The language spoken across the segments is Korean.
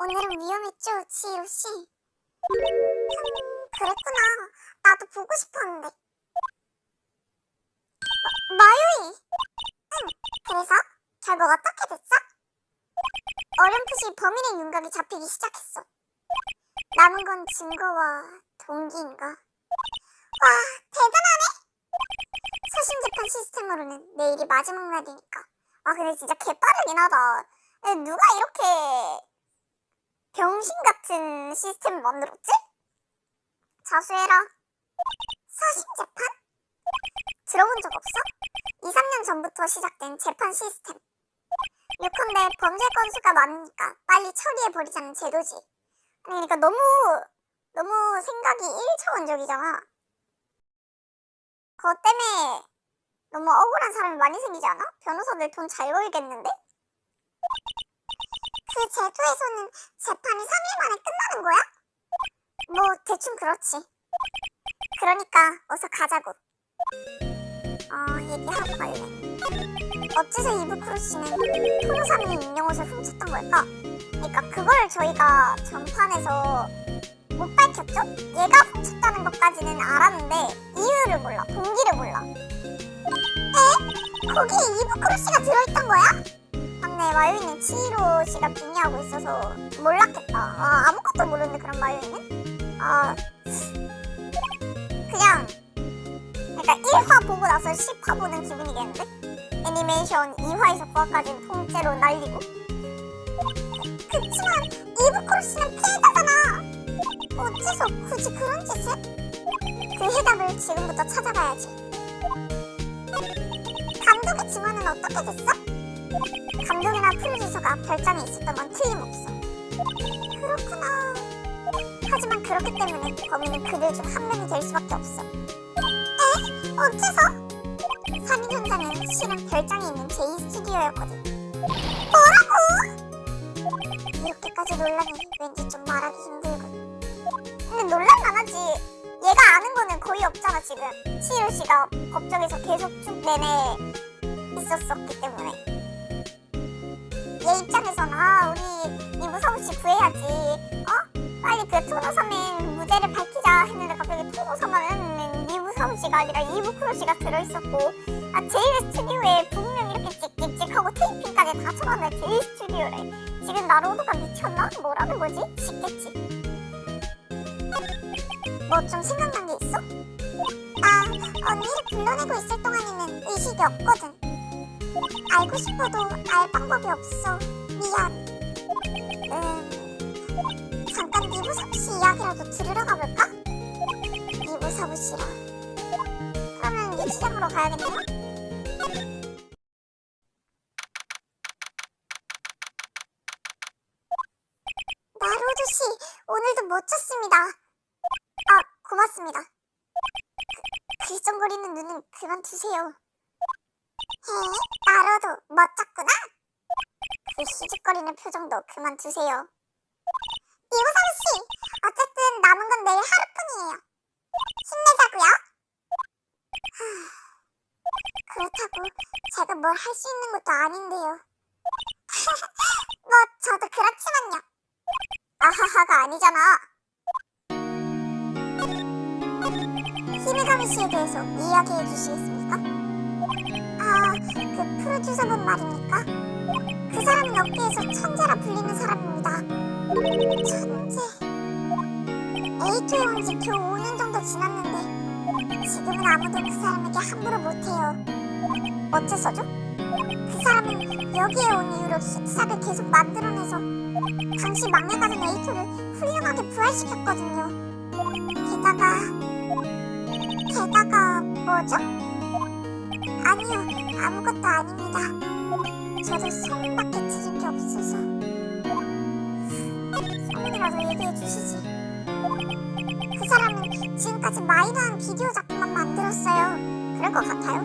오늘은 위험했죠, 지희로씨? 그랬구나. 나도 보고 싶었는데. 마요이! 응, 그래서? 결국 어떻게 됐어? 어렴풋이 범인의 윤곽이 잡히기 시작했어. 남은 건 증거와 동기인가? 와, 대단하네! 사심 재판 시스템으로는 내일이 마지막 날이니까. 아, 근데 진짜 개빠르긴 하다. 누가 이렇게 병신 같은 시스템을 만들었지? 자수해라. 사심 재판? 들어본 적 없어? 2, 3년 전부터 시작된 재판 시스템. 요컨대 범죄 건수가 많으니까 빨리 처리해버리자는 제도지. 그러니까 너무 생각이 1차원적이잖아. 그것 때문에 너무 억울한 사람이 많이 생기지 않아? 변호사들 돈 잘 벌겠는데? 그 제도에서는 재판이 3일 만에 끝나는 거야? 뭐 대충 그렇지. 그러니까 어서 가자고. 얘기하고 갈래. 어째서 이브크루 씨는 토노사미 인형옷을 훔쳤던 걸까? 그러니까 그걸 저희가 전판에서 못 밝혔죠? 얘가 훔쳤다는 것까지는 알았는데 이유를 몰라, 동기를 몰라. 에? 거기에 이브크루 씨가 들어있던 거야? 맞네, 마요이는 치히로 씨가 빙의하고 있어서 몰랐겠다. 아무것도 모르는데 그런 마요이는? 그냥 그러니까 1화 보고 나서 10화 보는 기분이겠는데? 애니메이션 2화에서 9화까지는 통째로 날리고. 그치만 이브크루 씨는 피해자잖아. 어째서 굳이 그런 짓을? 그 해답을 지금부터 찾아가야지. 감독의 증언은 어떻게 됐어? 감독이나 프로듀서가 별장에 있었던 건 틀림없어. 그렇구나. 하지만 그렇기 때문에 범인은 그들 중 한 명이 될 수밖에 없어. 에? 어째서? 살인 현장은 실은 별장에 있는 제이 스튜디오였거든. 뭐라고? 이렇게까지 논란이 왠지 좀 말하기 힘들군. 근데 논란만 하지. 얘가 아는 거는 거의 없잖아 지금. 치히로 씨가 법정에서 계속 쭉 내내 있었었기 때문에. 얘 입장에선 우리 이무사부 씨 구해야지. 빨리 그 토노사민 무죄를 밝히자 했는데 갑자기 토노사마는 이무사부 씨가 아니라 이브크루 씨가 들어있었고, 제일 스튜디오에 분명 이렇게 찍찍찍하고 테이핑까지 다 쳐놨는데 제일 스튜디오래. 지금 나로도가 미쳤나? 뭐라는 거지? 싶겠지. 뭐 좀 생각난 게 있어? 언니를 불러내고 있을 동안에는 의식이 없거든. 알고 싶어도 알 방법이 없어. 미안. 잠깐 이부사부 씨 이야기라도 들으러 가볼까? 이부사부 씨라. 그러면 유치장으로 가야겠네요? 나로도 씨, 오늘도 멋졌습니다. 고맙습니다. 글썽거리는 눈은 그만 두세요. 나로도 멋졌구나? 그 수줍거리는 표정도 그만 두세요. 이호상씨, 어쨌든 남은 건 내일 하루뿐이에요. 힘내자고요. 그렇다고 제가 뭘 할 수 있는 것도 아닌데요. 뭐 저도 그렇지만요. 아하하가 아니잖아. 히메가미 씨에 대해서 이야기해 주시겠습니까? 그 프로듀서분 말입니까? 그 사람은 업계에서 천재라 불리는 사람입니다. 천재... 에이토에 온 지 겨우 5년 정도 지났는데 지금은 아무도 그 사람에게 함부로 못해요. 어째서죠? 그 사람은 여기에 온 이후로 힙삭을 계속 만들어내서 당시 막내가던 에이토를 훌륭하게 부활시켰거든요. 게다가 뭐죠? 아니요, 아무것도 아닙니다. 저도 소문밖에 들은 게 없어서. 소문이라도 얘기해 주시지. 그 사람은 지금까지 마이너한 비디오 작품만 만들었어요. 그럴 것 같아요.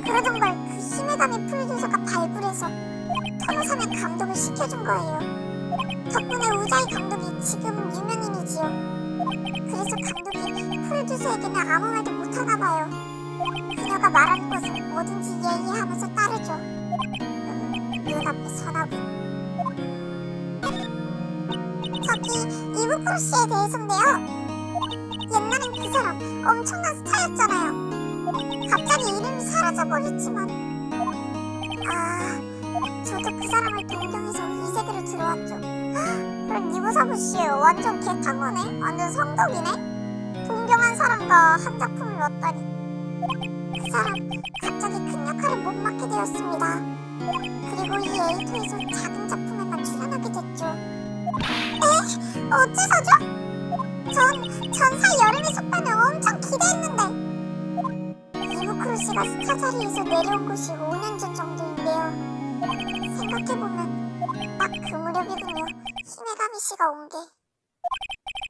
그러던 걸 그 히메가미 프로듀서가 발굴해서 토노사의 감독을 시켜준 거예요. 덕분에 우자이 감독이 지금은 유명인이지요. 그래서 감독이 프로듀서에게는 아무 말도 못하나 봐요. 그녀가 말하는 것은 뭐든지 예의하면서 따르죠. 눈앞에 선하고. 저기 이브크루 씨에 대해서인데요. 옛날엔 그 사람 엄청난 스타였잖아요. 갑자기 이름이 사라져버렸지만 저도 그 사람을 동경해서 이 세계로 들어왔죠. 그럼 이모사부 씨 완전 개탕거네? 완전 성덕이네? 동경한 사람과 한 작품을 넣었다니. 그 사람 갑자기 큰 역할을 못 맡게 되었습니다. 그리고 이 A2에서 작은 작품에만 출연하게 됐죠. 에? 어째서죠? 전 전사 여름의 숲에는 엄청 기대했는데. 이브크루 씨가 스타 자리에서 내려온 것이 5년 전 정도인데요. 생각해보면 딱 그 무렵이군요. 히메가미 씨가 온 게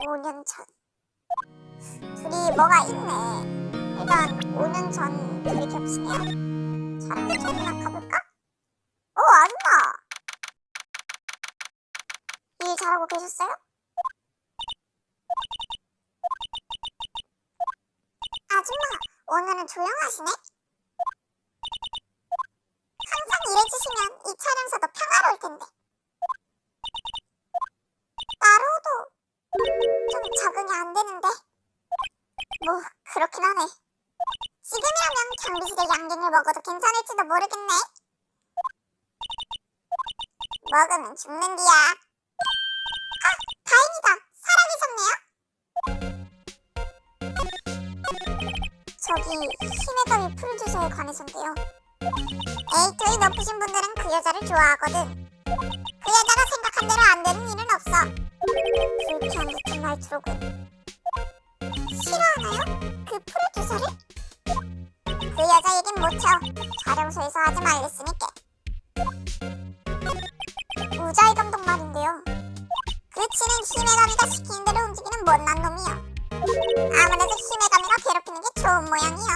5년 전. 둘이 뭐가 있네. 일단 5년 전 둘이 겹치네요. 차라리 전이나 가볼까? 아줌마! 일 잘하고 계셨어요? 아줌마, 오늘은 조용하시네? 항상 일해주시면 이 촬영사도 평화로울 텐데. 나로도 좀 적응이 안 되는데. 뭐 그렇긴 하네. 지금이라면 경비실에 양갱을 먹어도 괜찮을지도 모르겠네. 먹으면 죽는디야. 다행이다. 살아계셨네요. 저기 히메가미 프로듀서에 관해서인데요. A2이 높으신 분들은 그 여자를 좋아하거든. 그 여자가 생각한 대로 안 되는 일은 없어. 불쾌한 듯한 말투로군. 싫어하나요? 그 프로듀서를? 그 여자 얘긴 못쳐. 촬영소에서 하지 말랬으니까. 우자이 감독 말인데요. 그 치는 히메가미가 시키는 대로 움직이는 못난 놈이요. 아무래도 히메가미가 괴롭히는 게 좋은 모양이요.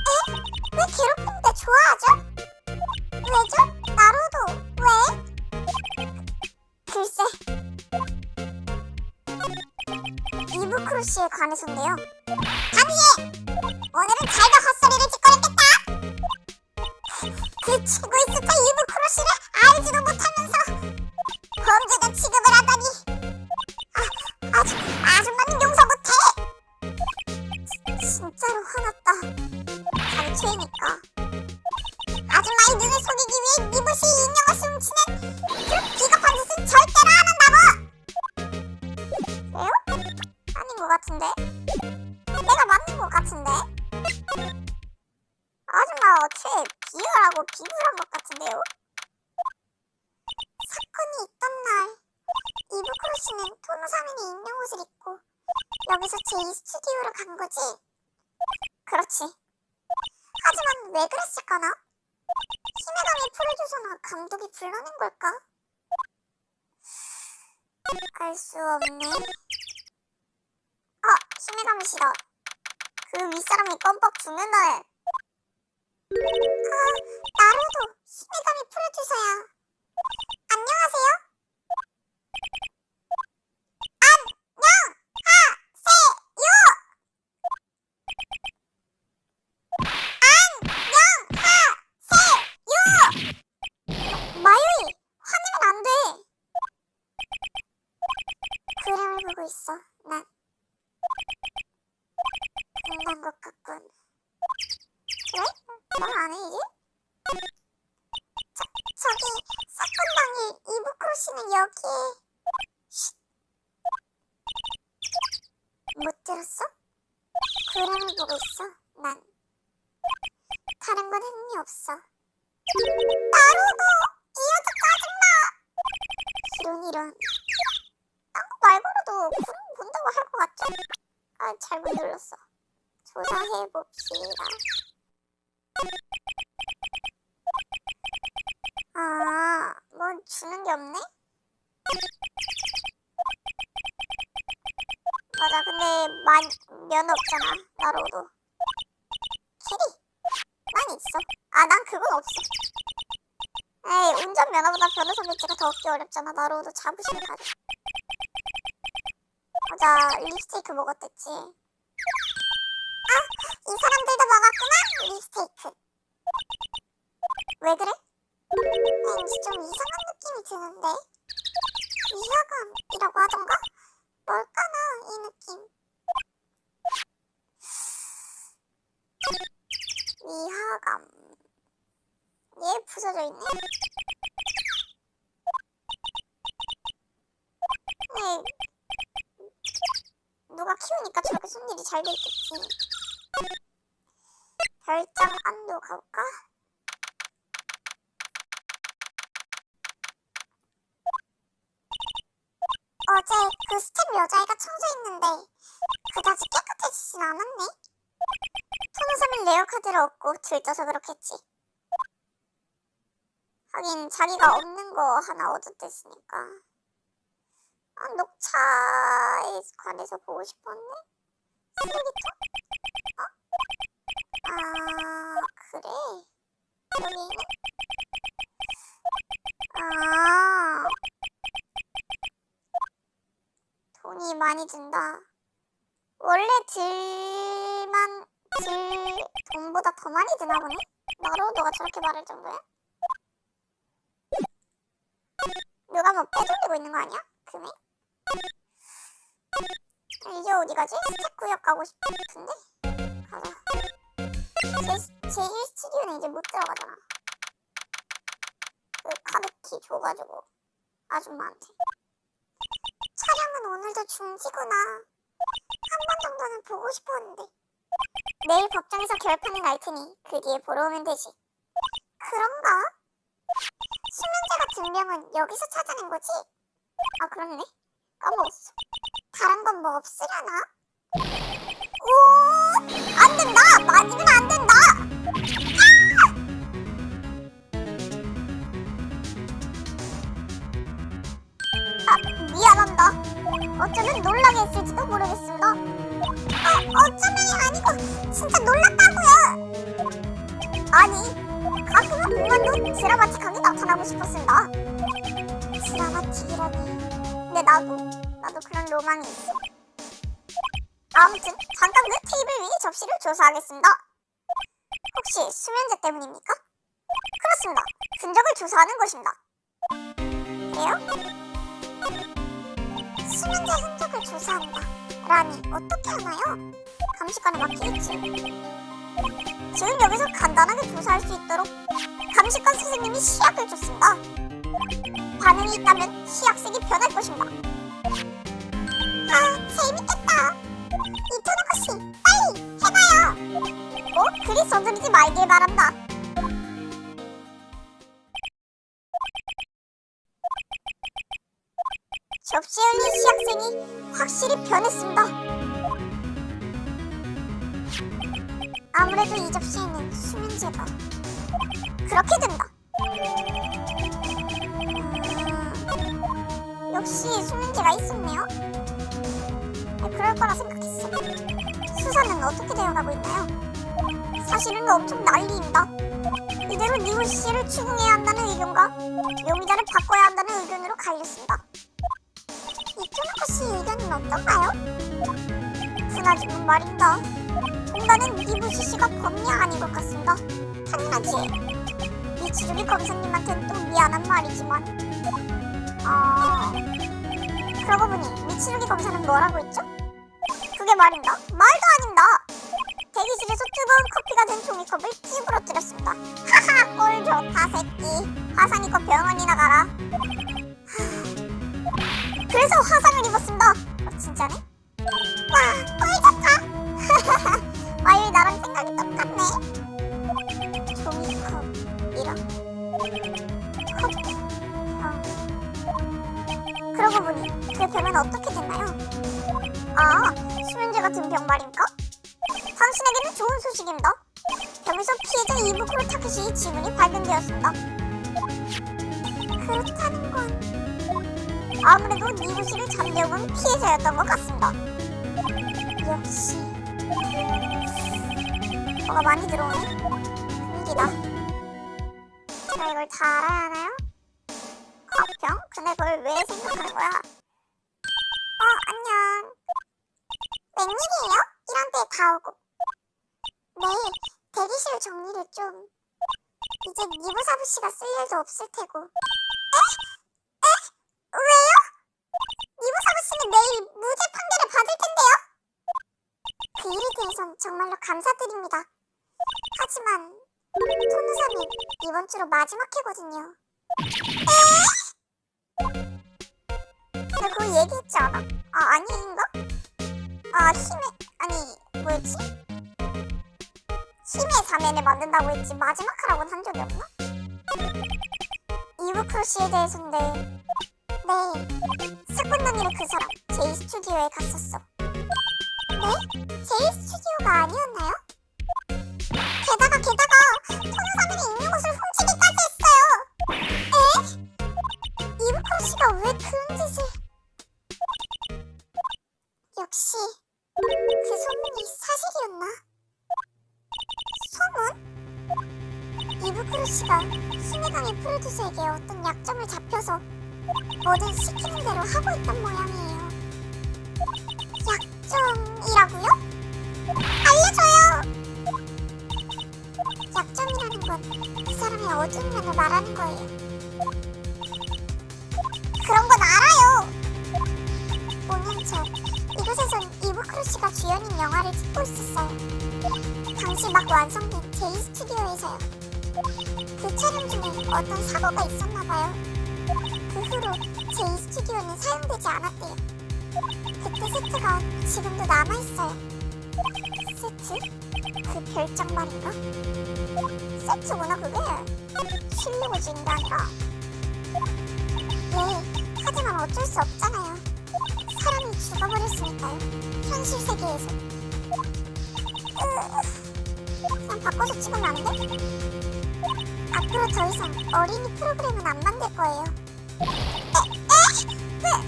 에? 왜 괴롭히는데 좋아하죠? 왜죠? 나로도 왜? 글쎄. 이브크루 씨에 관해서인데요. 당신! 오늘은 잘도 헛소리를 짓거렸겠다! 그 최고의 스타 이브크루 씨를 알지도 못하면서 범죄자 취급을 하다니. 아줌마는 용서 못해! 진짜로 화났다. 장추이니까. 아줌마의 눈을 속이기 위해 니부시 인형을 훔치는 그런 비겁한 짓은 절대로 안 한다고! 왜요? 아닌 것 같은데? 내가 맞는 것 같은데? 아줌마 어째 비유하고 비굴한 것 같은데요? 사건이 있던 날 이브크루 씨는 토노사면이 인형 옷을 입고 여기서 제2 스튜디오로 간 거지? 그렇지. 하지만 왜 그랬을까나? 히메가미 프로듀서나 감독이 불러낸 걸까? 알 수 없네. 히메가미 씨다. 그 윗사람이 껌뻑 죽는 날. 나로도 히메가미 프로듀서야. 안녕하세요? 마요이, 화내면 안 돼. 그림을 보고 있어. 난 끝난 것 같군. 그래? 말 안 해 이제? 저기 사건 당일 이브크루 씨는 여기에. 쉿. 못 들었어? 그림을 보고 있어. 난 다른 건 의미 없어. 나로도 이 여자 짜증나. 이런 딴 거 말고라도 그림 본다고 할 것 같죠? 잘못 눌렀어. 조사해봅시다. 뭐 주는 게 없네? 맞아, 근데 면허 없잖아, 나로도. 캐리, 난 있어. 난 그건 없어. 에이, 운전면허보다 변호사 배지가 더 얻기 어렵잖아. 나로도 자부심을 가져. 맞아, 립스테이크 먹었댔지. 이 사람들도 먹었구나, 립스테이크. 왜 그래? 왠지 좀 이상한 느낌이 드는데? 위화감이라고 하던가? 뭘까나 이 느낌. 위화감. 얘 부서져 있네. 네. 누가 키우니까 저렇게 손일이 잘 돼 있겠지. 별장 안도 가볼까? 어제 그 스텝 여자애가 청소했는데 그다지 깨끗해지진 않았네. 토너섬은 레어 카드를 얻고 들떠서 그렇겠지. 하긴 자기가 없는 거 하나 얻었댔으니까. 아, 녹차에 관해서 보고 싶었네. 쓰레기통? 어? 아, 그래. 여기는? 아, 돈이 많이 든다. 원래 돈보다 더 많이 드나 보네? 나로도가 저렇게 말할 정도야? 누가 뭐 빼돌리고 있는 거 아니야? 금액? 이제 어디 가지? 스텝 구역 가고 싶은데? 가자. 제1 스튜디오는 이제 못 들어가잖아. 그 카드키 줘가지고 아줌마한테. 촬영은 오늘도 중지구나. 한 번 정도는 보고 싶었는데. 내일 법정에서 결판이 날 테니 그 뒤에 보러 오면 되지. 그런가? 수면제 같은 병은 여기서 찾아낸 거지? 아, 그렇네. 까먹었어. 다른 건 뭐 없으려나? 오! 안 된다! 맞으면 안 된다! 아, 미안합니다. 어쩌면 놀라게 했을지도 모르겠습니다. 아, 어쩌면이 아니고 진짜 놀랐다고요. 아니, 가끔은 공간도 드라마틱하게 나타나고 싶었습니다. 드라마틱이라니. 근데 나도 그런 로망이 있어. 아무튼 잠깐 그 테이블 위 접시를 조사하겠습니다. 혹시 수면제 때문입니까? 그렇습니다. 흔적을 조사하는 것입니다. 그래요? 수면제 흔적을 조사한다. 라니 어떻게 하나요? 감식관에 맡기겠지. 지금 여기서 간단하게 조사할 수 있도록 감식관 선생님이 시약을 줬습니다. 반응이 있다면 시약색이 변할 것입니다. 아, 재밌겠다. 이토노코 씨, 빨리 해봐요. 그리 서두르지 말길 바란다. 접시에 올린 시약생이 확실히 변했습니다. 아무래도 이 접시에는 수면제가 그렇게 된다. 역시 수면제가 있었네요. 그럴 거라 생각했어. 수사는 어떻게 되어가고 있나요? 사실은 엄청 난리입니다. 이대로 니우시 씨를 추궁해야 한다는 의견과 용의자를 바꿔야 한다는 의견으로 갈렸습니다. 이토노코 씨의 의견은 어떤가요? 그나저나 말입니다. 뭔가는 니부시 씨가 범인이 아닌 것 같습니다. 당연하지. 미치루기 검사님한테는 또 미안한 말이지만. 그러고 보니 미치루기 검사는 뭐라고 했죠? 그게 말입니다. 말도 아닙니다. 대기실에서 뜨거운 커피가 된 종이컵을 찌부러뜨렸습니다. 하하, 꼴 좋다 새끼. 화상 입고 병원이나 가라. 그래서 화상을 입었습니다. 진짜네? 와, 꼴 좋다. 아유, 나랑 생각이 똑같네. 종이컵이랑 컵. 그러고 보니 그 병은 어떻게 됐나요? 아, 수면제 같은 병 말입니까? 당신에게는 좋은 소식입니다. 병에서 피해자 이부쿠로 타케시의 지문이 발견되었습니다. 그렇다는 건 아무래도 니부시를 잠재워본 피해자였던 것 같습니다. 역시 뭐가 많이 들어오네. 분위기다. 제가 이걸 다 알아야 하나요? 커평? 근데 그걸 왜 생각하는 거야? 안녕. 웬일이에요? 이런 때에 다 오고. 네, 대기실 정리를 좀. 이제 니부사부씨가 쓸 일도 없을 테고. 왜요? 해주셔서 정말로 감사드립니다. 하지만 토누사님 이번 주로 마지막 회거든요. 나 그거 얘기했지 않아? 아닌가? 뭐였지? 힘의 자매를 만든다고 했지 마지막 하라고는 한 적이 없나? 이브크로시에 대해서인데 사건남이랑 그 사람 제이 스튜디오에 갔었어. 네? 제이 스튜디오가 아니었나요? 게다가 토누사면이 있는 곳을 훔치기까지 했어요. 이브크로시가 왜 그런 짓을... 역시 그 소문이 사실이었나? 소문? 이브크로시가 힘의 강의 프로듀서에게 어떤 약점을 잡혀서 뭐든 시키는 대로 하고 있던 모양이에요. 약점이라고요? 알려줘요! 약점이라는 건 그 사람의 어두운 면을 말하는 거예요. 그런 건 알아요! 5년 전 이곳에선 이브크로시가 주연인 영화를 찍고 있었어요. 당시 막 완성된 제이 스튜디오에서요. 그 촬영 중에 어떤 사고가 있었나봐요. 그 후로 제이 스튜디오는 사용되지 않았대요. 그때 세트가 지금도 남아있어요. 세트? 그 별장 말인가? 세트구나 그게. 실루고 지은 게 아니라. 하지만 어쩔 수 없잖아요. 사람이 죽어버렸으니까요. 현실 세계에서. 그냥 바꿔서 찍으면 안 돼? 앞으로 더 이상 어린이 프로그램은 안 만들 거예요.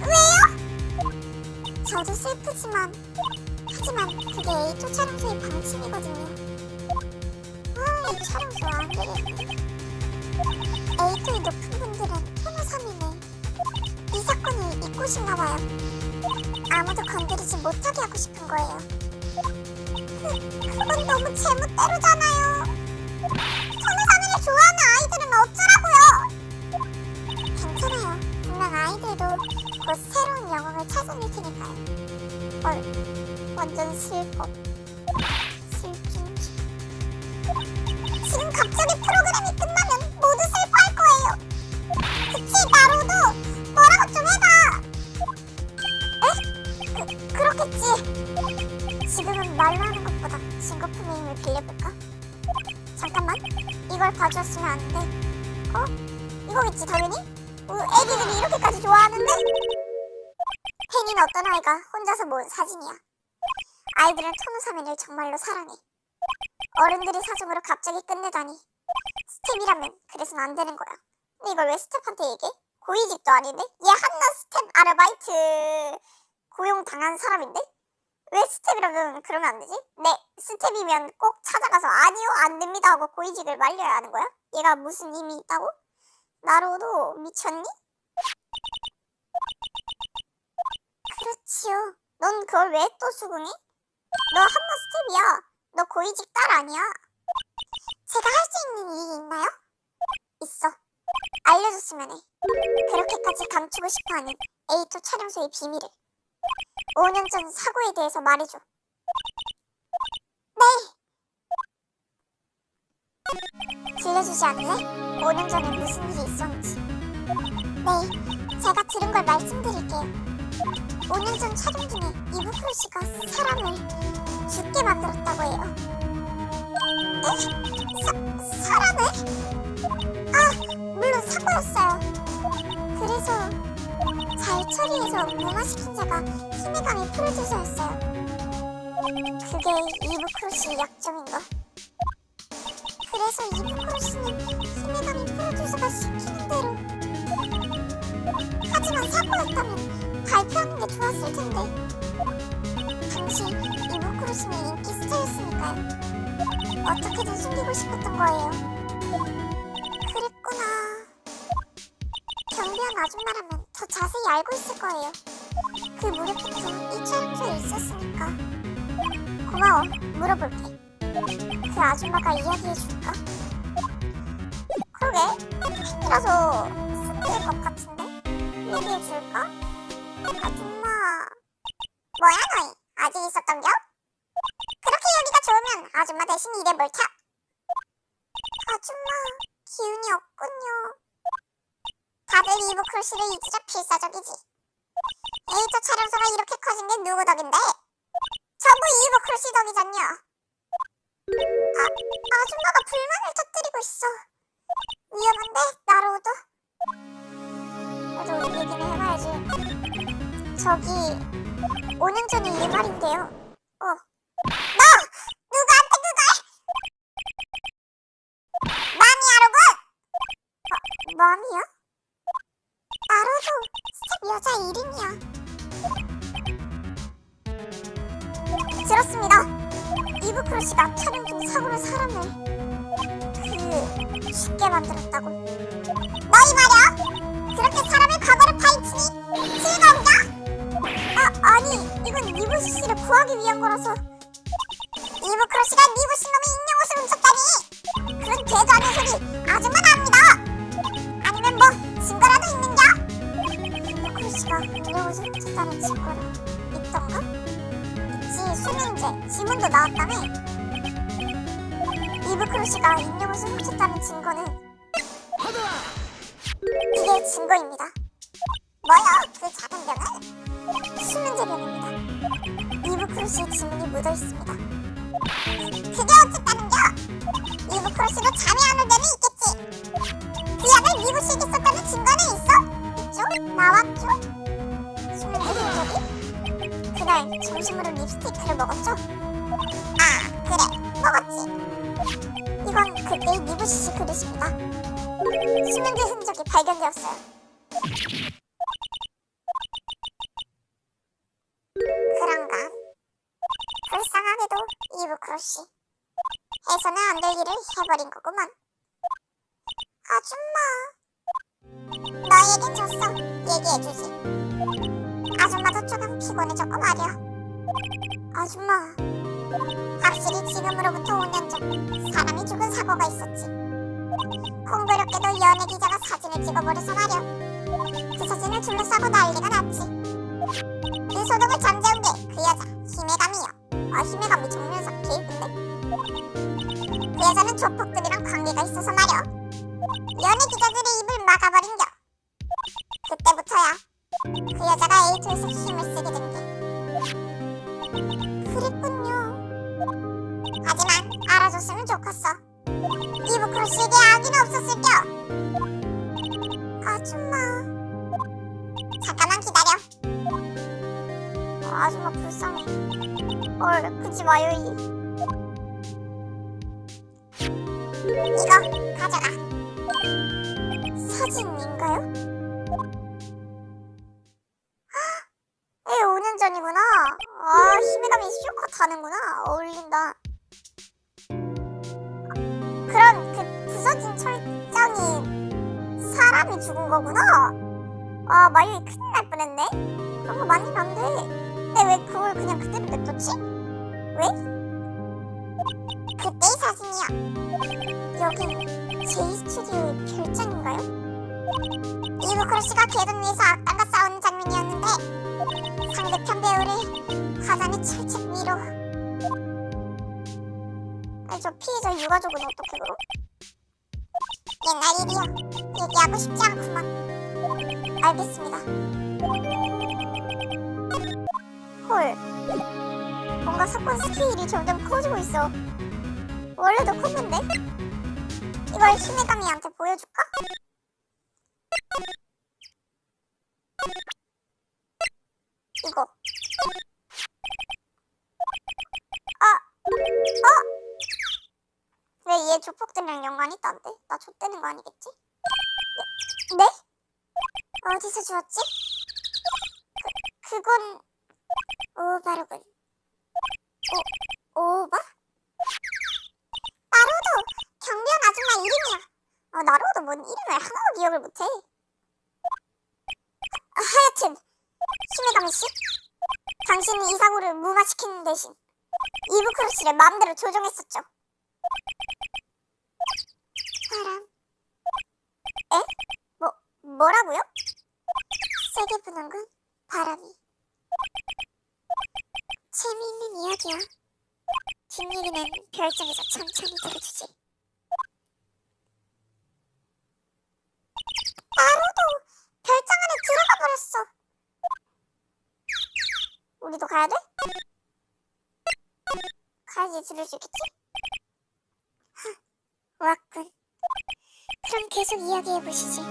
왜요? 저도 슬프지만 하지만 그게 A2 촬영소의 방침이거든요. 이 촬영소 안 되겠네. A2의 높은 분들은 토노사미네. 이 사건을 잊고 싶나봐요. 아무도 건드리지 못하게 하고 싶은 거예요. 그건 너무 제멋대로잖아요. 토노사미를 좋아하는 아이들은 어쩌라고요? 괜찮아요. 분명 아이들도 곧 새로운 영웅을 찾아낼 테니까요. 완전 슬퍼. 슬픈. 지금 갑자기 프로그램이 끝나면 모두 슬퍼할 거예요. 그치 나로도 뭐라고 좀 해봐. 그렇겠지. 지금은 말로 하는 것보다 증거품의 힘을 빌려볼까? 잠깐만, 이걸 봐주었으면 안 돼. 이거겠지 당연히? 애기들이 이렇게까지 좋아하는데? 팬인 어떤 아이가 혼자서 모은 사진이야. 아이들은 토노사면을 정말로 사랑해. 어른들이 사정으로 갑자기 끝내다니. 스텝이라면 그래선 안 되는 거야. 근데 이걸 왜 스텝한테 얘기해? 고위직도 아닌데? 얘 한나 스텝 아르바이트 고용당한 사람인데? 왜 스텝이라면 그러면 안 되지? 네, 스텝이면 꼭 찾아가서 아니요 안 됩니다 하고 고위직을 말려야 하는 거야? 얘가 무슨 힘이 있다고? 나로도 미쳤니? 그렇지요. 넌 그걸 왜 또 수긍해? 너 한나 스텝이야. 너 고위직 딸 아니야. 제가 할 수 있는 일이 있나요? 있어. 알려줬으면 해. 그렇게까지 감추고 싶어하는 A2 촬영소의 비밀을. 5년 전 사고에 대해서 말해줘. 네. 들려주지 않을래? 5년 전에 무슨 일이 있었는지. 네, 제가 들은 걸 말씀드릴게요. 5년 전 촬영 중에 이브크로시가 사람을 죽게 만들었다고 해요. 사람을? 물론 사고였어요. 그래서 잘 처리해서 무마시킨 자가 힘의 강의 프로듀서였어요. 그게 이브크로시의 약점인가? 그래서 이브크로시는 힘의 강의 프로듀서가 시키는 대로. 하지만 사고였다면 발표하는 게 좋았을 텐데. 당시 이브크로시는 인기 스타였으니까요. 어떻게든 숨기고 싶었던 거예요. 그랬구나. 경비원 아줌마라면 더 자세히 알고 있을 거예요. 그 무렵부터 이 촬영소에 있었으니까. 고마워. 물어볼게. 그 아줌마가 이야기해줄까? 그러게. 팬이라서 숨길 것 같은데? 얘기해줄까? 아줌마. 뭐야 너희? 아직 있었던겨? 그렇게 얘기가 그러면 아줌마 대신 일해 볼까? 아줌마 기운이 없군요. 다들 이브크루시를 잊으려 필사적이지. 에이터 촬영소가 이렇게 커진 게 누구 덕인데? 전부 이브크루시 덕이잖여. 아줌마가 불만을 터뜨리고 있어. 위험한데 나로우도. 그래도 우리 얘기는 해봐야지. 저기 5년 전의 일 말인데요. 너! 누구한테 그걸! 마미야로군! 마미야? 나로도 스텝 여자 1인이야. 들었습니다. 이브크루시가 촬영 중 사고로 사람을 쉽게 만들었다고. 너희 말이야? 그렇게 사람의 과거를 파헤치니 즐거운가? 아니 이건 니부시 씨를 구하기 위한 거라서. 이브크루시가 니부시 놈의 인형 옷을 훔쳤다니! 그런 되도 않는 소리 아줌마나 합니다. 아니면 뭐 증거라도 있는겨? 이브크루시가 인형 옷을 훔쳤다는 증거라 있던가? 있지. 수면제 지문도 나왔다며. 이브크루시가 인형 옷을 훔쳤다는 증거는 이게 증거입니다. 뭐야 그 작은 병은? 수면제병입니다. 이브크루시의 지문이 묻어있습니다. 그게 어쨌다는겨? 이브크루시로 잠이 안 올 때는 있겠지. 그 약을 니부시에게 썼다는 증거는 있어? 있죠? 나왔죠? 수면제 흔적이? 그날 점심으로 립스티크를 먹었죠? 그래 먹었지. 이건 그때의 니부시 씨 그릇입니다. 수면제 흔적이 발견되었어요. 그런가? 불쌍하게도 이브크루시 해서는 안 될 일을 해버린 거구만. 아줌마 너에겐 줬어. 얘기해주지. 아줌마도 조금 피곤해졌고 말이야. 아줌마 확실히 지금으로부터 5년 전 사람이 죽은 사고가 있었지. 공교롭게도 연예 기자가 사진을 찍어버려서 말이야. 그 사진을 둘러싸고 난리가 났지. 그 소동을 잠재운 게 그 여자 히메감이요. 히메감이 정면상 개 이쁜데? 그 여자는 조폭들이랑 관계가 있어서 말이야. 연예 기자들의 입을 막아버린겨. 그때부터야 그 여자가 에이토에서 힘을 쓰게 된 게. 그랬군요. 하지만 알아줬으면 좋겠어. 이브크루시에게 악의는 없었을겨. 아줌마 잠깐만 기다려. 아줌마 불쌍해. 그러지 마요. 이거 가져가. 사진인가요? 5년 전이구나. 히메감이 쇼컷 하는구나. 어울린다. 그럼 그 부서진 철장이 사람이 죽은 거구나. 마유이 큰일 날 뻔했네. 그런 거 만지면 안 돼. 근데 왜 그걸 그냥 그대로 냅뒀지? 왜? 그때의 사진이야. 여긴 제이스튜디오의 별장인가요? 이브크루시가 계단 위에서 악당과 싸우는 장면이었는데 상대편 배우를 화단의 철책 위로. 저 피해자 유가족은 어떻게 그럼? 옛날 일이야. 얘기하고 싶지 않구만. 알겠습니다. 헐, 뭔가 사건 스케일이 점점 커지고 있어. 원래도 컸는데? 이걸 히메가미한테 보여줄까? 이거. 왜 얘 조폭들이랑 연관이 있다는데? 나 좆되는 거 아니겠지? 네? 어디서 주웠지? 그건 오바로군. 오바? 나로도 경비원 아줌마 이름이야. 나로도 뭔 이름을 하나도 기억을 못해. 하여튼 히메가미 씨, 당신은 이 사고를 무마시키는 대신 이브크루시를 마음대로 조종했었죠. 바람. 에? 뭐라고요? 세게 부는군 바람이. 재미있는 이야기야. 뒷얘기는 별장에서 천천히 들어주지. 나로도 별장 안에 들어가 버렸어. 우리도 가야 돼? 가야지 들을 수 있겠지? 왔군. 그럼 계속 이야기해보시지.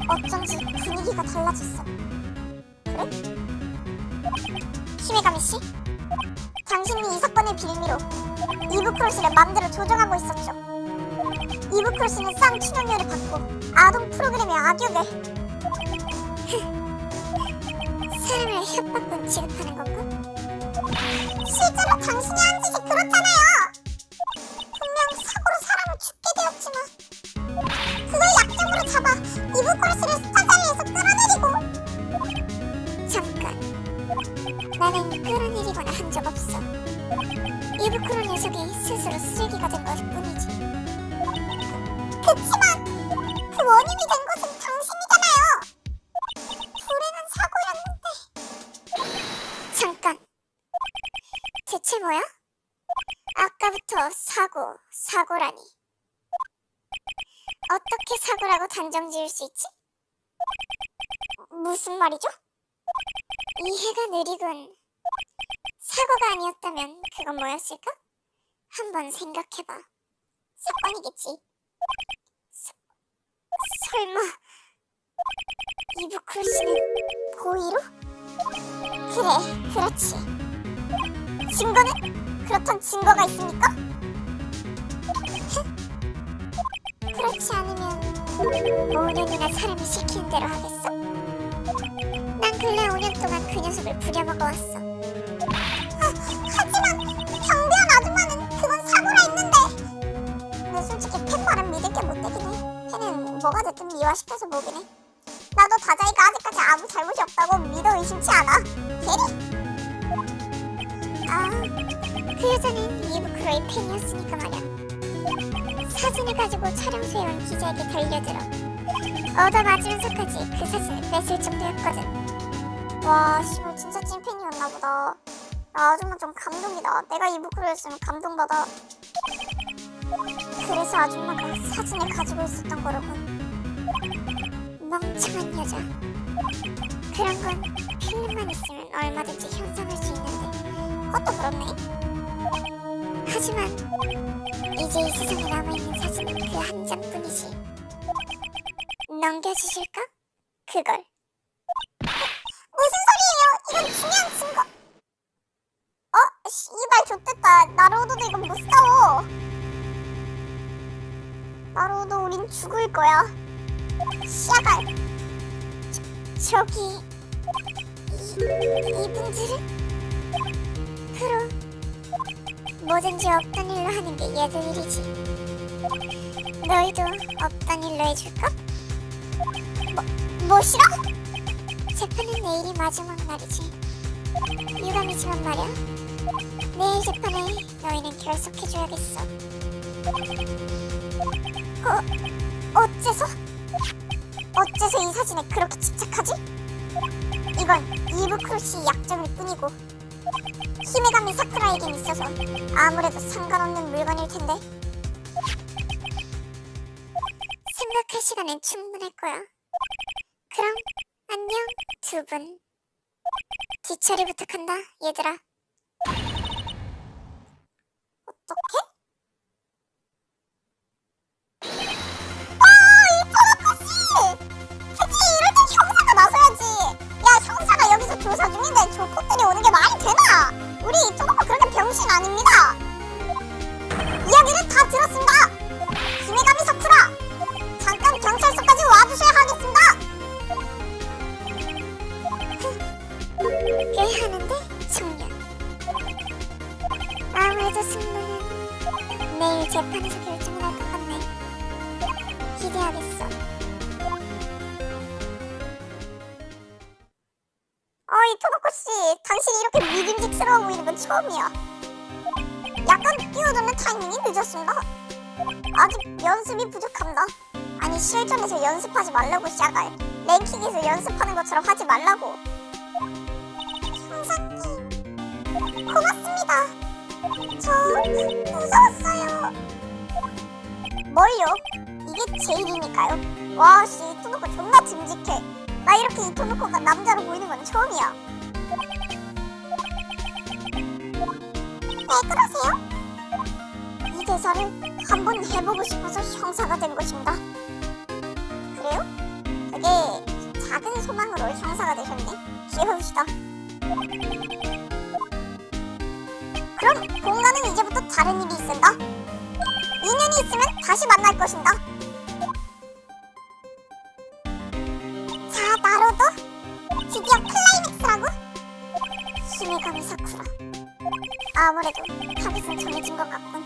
어쩐지 분위기가 달라졌어. 그래? 히메가미씨? 당신이 이 사건의 빌미로 이브크로스를 맘대로 조정하고 있었죠. 이브크로스는 싼 출연료를 받고 아동 프로그램의 악역을 사람을 협박권 취급하는 건가? 실제로 당신이 한 짓이 그렇잖아요. 분명 사고로 사람을 죽게 되었지만 그걸 약점으로 잡아 이브크로스를 스타 자리에서 끌어내리고. 잠깐, 나는 끌어내리거나 한 적 없어. 이브크로 녀석이 스스로 쓰레기가 된 것일 뿐이지. 그치만 그 원인이 된 것은 당신이잖아요. 불행한 사고였는데. 잠깐, 대체 뭐야? 아까부터 사고라니. 어떻게 사고라고 단정 지을 수 있지? 무슨 말이죠? 이해가 느리군. 사고가 아니었다면 그건 뭐였을까? 한번 생각해봐. 사건이겠지. 설마 이브크로스는 고의로? 그래, 그렇지. 증거는? 그렇던 증거가 있습니까? 그렇지 않으면 5년이나 사람이 시키는 대로 하겠어? 난 근래 5년 동안 그 녀석을 부려먹어왔어. 하지만 경비원 아줌마는 그건 사고라 했는데. 근데 솔직히 팬 말은 믿을 게 못 되긴 해. 팬은 뭐가 됐든 미화시켜서 보긴 해. 나도 다자이가 아직까지 아무 잘못이 없다고 믿어 의심치 않아. 게리? 그 여자는 이브크로의 팬이었으니까 말이야. 사진을 가지고 촬영소에 온 기자에게 달려들어 얻어맞으면서까지 그 사진을 뺏을 정도였거든. 와, 씨발 진짜 찐팬이었나 보다. 나 아줌마 좀 감동이다. 내가 이브크로였으면 감동받아. 그래서 아줌마가 사진을 가지고 있었던 거로군. 멍청한 여자. 그런 건 필름만 있으면 얼마든지 현상할 수 있는데 그것도 그렇네. 하지만 이제 이 세상에 남아있는 사진은 그 한 장뿐이지. 넘겨주실까? 그걸. 무슨 소리예요? 이건 중요한 증거. 씨발 좆됐다. 나로우도도 이건 못 싸워. 나로우도 우린 죽을 거야. 씨발. 저기 이분들은? 그럼 뭐든지 없던 일로 하는 게 얘들 일이지. 너희도 없던 일로 해줄까? 뭐 싫어? 재판은 내일이 마지막 날이지. 유감이지만 말이야. 내일 재판에 너희는 결석해줘야겠어. 어째서 이 사진에 그렇게 집착하지? 이건 이브크로시의 약점일 뿐이고 히메가미 사쿠라에겐 있어서 아무래도 상관없는 물건일 텐데. 생각할 시간은 충분할 거야. 그럼 안녕 두 분. 뒤처리 부탁한다 얘들아. 어떡해? 이 토라코씨! 굳이 이럴 땐 형사가 나서야지. 야, 형사가 여기서 조사 중인데 조폭들이 오는 게 말이 되나? 우리 토라코 그렇게 병신 아닙니다. 이야기를 다 들었습니다. 히메가미 사쿠라, 잠깐 경찰서까지 와주셔야 하겠습니다. 꽤 하는데 청년. 아무래도 승부는 내일 재판에서 결정을 할 것 같네. 기대하겠어. 이 토바코씨, 당신이 이렇게 믿음직스러워 보이는 건 처음이야. 약간 끼워드는 타이밍이 늦었습니다. 아직 연습이 부족합니다. 아니, 실전에서 연습하지 말라고 시작할. 랭킹에서 연습하는 것처럼 하지 말라고. 형사님, 고맙습니다. 저 무서웠어요. 뭘요? 이게 제일이니까요. 와씨, 토노코 존나 듬직해. 나 이렇게 이 토노코가 남자로 보이는 건 처음이야. 왜 그러세요? 이 대사를 한번 해보고 싶어서 형사가 된 것입니다. 그래요? 되게 작은 소망으로 형사가 되셨네. 귀여우시다. 그럼 공간은 이제부터 다른 일이 있은다. 인연이 있으면 다시 만날 것인다. 자, 나로도 드디어 클라이맥스라고? 힘의 감이 사쿠라. 아무래도 타깃은 정해진 것 같군.